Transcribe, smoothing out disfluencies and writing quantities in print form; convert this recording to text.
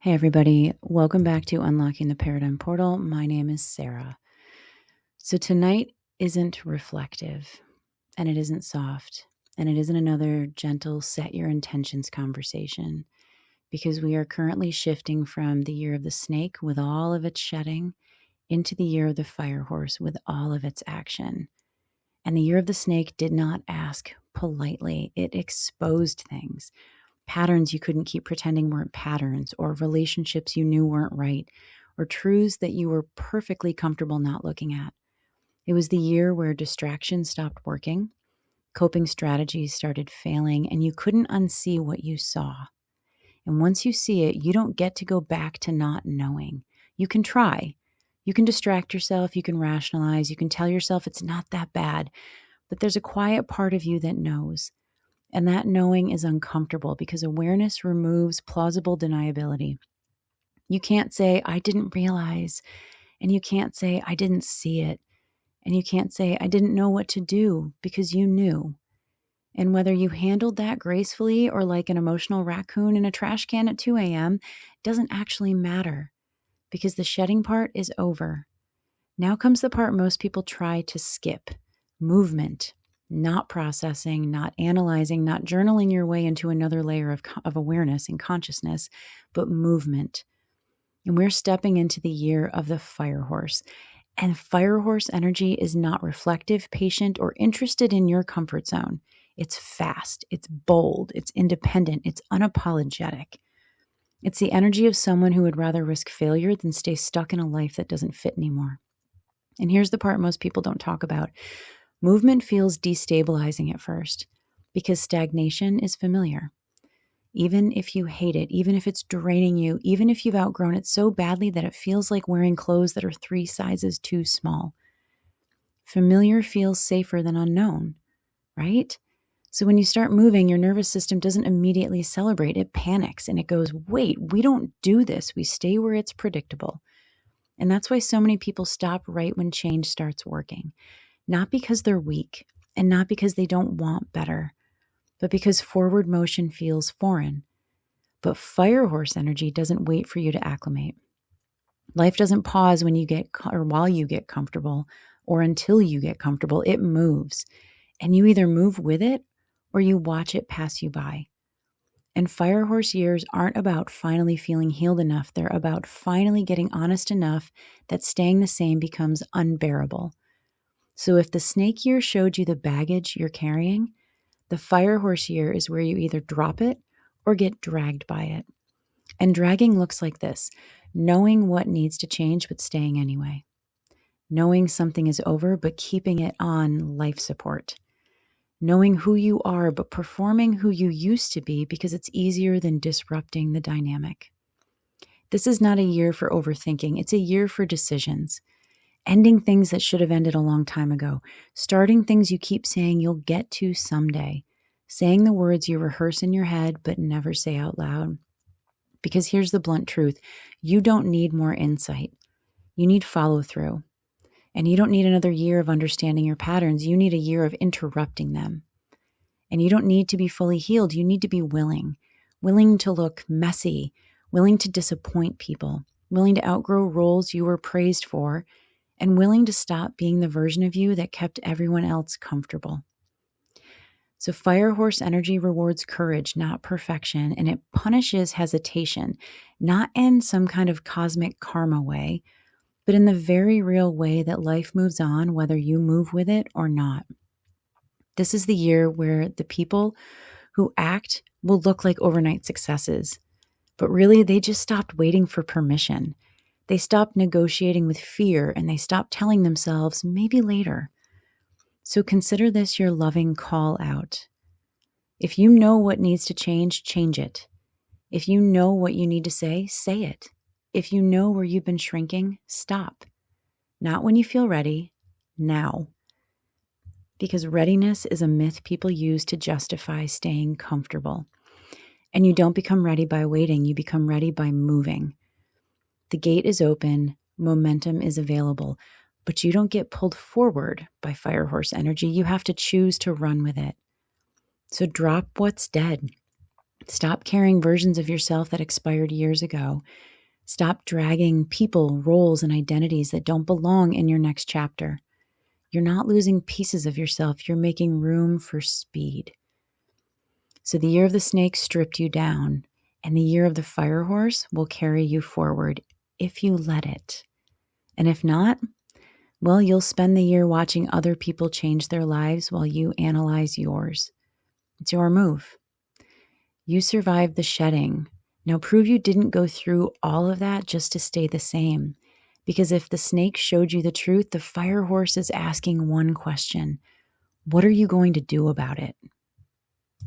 Hey everybody, welcome back to Unlocking the Paradigm Portal. My name is Sarah. So tonight isn't reflective, and it isn't soft, and it isn't another gentle set your intentions conversation, because we are currently shifting from the year of the snake with all of its shedding into the year of the fire horse with all of its action. And the year of the snake did not ask politely. It exposed things. Patterns you couldn't keep pretending weren't patterns, or relationships you knew weren't right, or truths that you were perfectly comfortable not looking at. It was the year where distraction stopped working, coping strategies started failing, and you couldn't unsee what you saw. And once you see it, you don't get to go back to not knowing. You can try. You can distract yourself, you can rationalize, you can tell yourself it's not that bad, but there's a quiet part of you that knows. And that knowing is uncomfortable because awareness removes plausible deniability. You can't say, I didn't realize. And you can't say, I didn't see it. And you can't say, I didn't know what to do, because you knew. And whether you handled that gracefully or like an emotional raccoon in a trash can at 2 a.m. doesn't actually matter, because the shedding part is over. Now comes the part most people try to skip: movement. Not processing, not analyzing, not journaling your way into another layer of awareness and consciousness, but movement. And we're stepping into the year of the fire horse. And fire horse energy is not reflective, patient, or interested in your comfort zone. It's fast, it's bold, it's independent, it's unapologetic. It's the energy of someone who would rather risk failure than stay stuck in a life that doesn't fit anymore. And here's the part most people don't talk about. Movement feels destabilizing at first because stagnation is familiar. Even if you hate it, even if it's draining you, even if you've outgrown it so badly that it feels like wearing clothes that are 3 sizes too small. Familiar feels safer than unknown, right? So when you start moving, your nervous system doesn't immediately celebrate. It panics and it goes, wait, we don't do this. We stay where it's predictable. And that's why so many people stop right when change starts working. Not because they're weak, and not because they don't want better, but because forward motion feels foreign. But fire horse energy doesn't wait for you to acclimate. Life doesn't pause when you get, or while you get comfortable, or until you get comfortable. It moves, and you either move with it or you watch it pass you by. And fire horse years aren't about finally feeling healed enough. They're about finally getting honest enough that staying the same becomes unbearable. So if the snake year showed you the baggage you're carrying, the fire horse year is where you either drop it or get dragged by it. And dragging looks like this: knowing what needs to change but staying anyway. Knowing something is over but keeping it on life support. Knowing who you are but performing who you used to be because it's easier than disrupting the dynamic. This is not a year for overthinking. It's a year for decisions. Ending things that should have ended a long time ago. Starting things you keep saying you'll get to someday. Saying the words you rehearse in your head but never say out loud. Because here's the blunt truth. You don't need more insight. You need follow through. And you don't need another year of understanding your patterns. You need a year of interrupting them. And you don't need to be fully healed. You need to be willing. Willing to look messy. Willing to disappoint people. Willing to outgrow roles you were praised for. And willing to stop being the version of you that kept everyone else comfortable. So fire horse energy rewards courage, not perfection, and it punishes hesitation, not in some kind of cosmic karma way, but in the very real way that life moves on, whether you move with it or not. This is the year where the people who act will look like overnight successes, but really they just stopped waiting for permission. They stopped negotiating with fear, and they stopped telling themselves, maybe later. So consider this your loving call out. If you know what needs to change, change it. If you know what you need to say it. If you know where you've been shrinking, stop. Not when you feel ready, now. Because readiness is a myth people use to justify staying comfortable. And you don't become ready by waiting, you become ready by moving. The gate is open, momentum is available, but you don't get pulled forward by fire horse energy. You have to choose to run with it. So drop what's dead. Stop carrying versions of yourself that expired years ago. Stop dragging people, roles, and identities that don't belong in your next chapter. You're not losing pieces of yourself. You're making room for speed. So the year of the snake stripped you down, and the year of the fire horse will carry you forward if you let it. And if not, well, you'll spend the year watching other people change their lives while you analyze yours. It's your move. You survived the shedding. Now prove you didn't go through all of that just to stay the same. Because if the snake showed you the truth, the fire horse is asking one question. What are you going to do about it?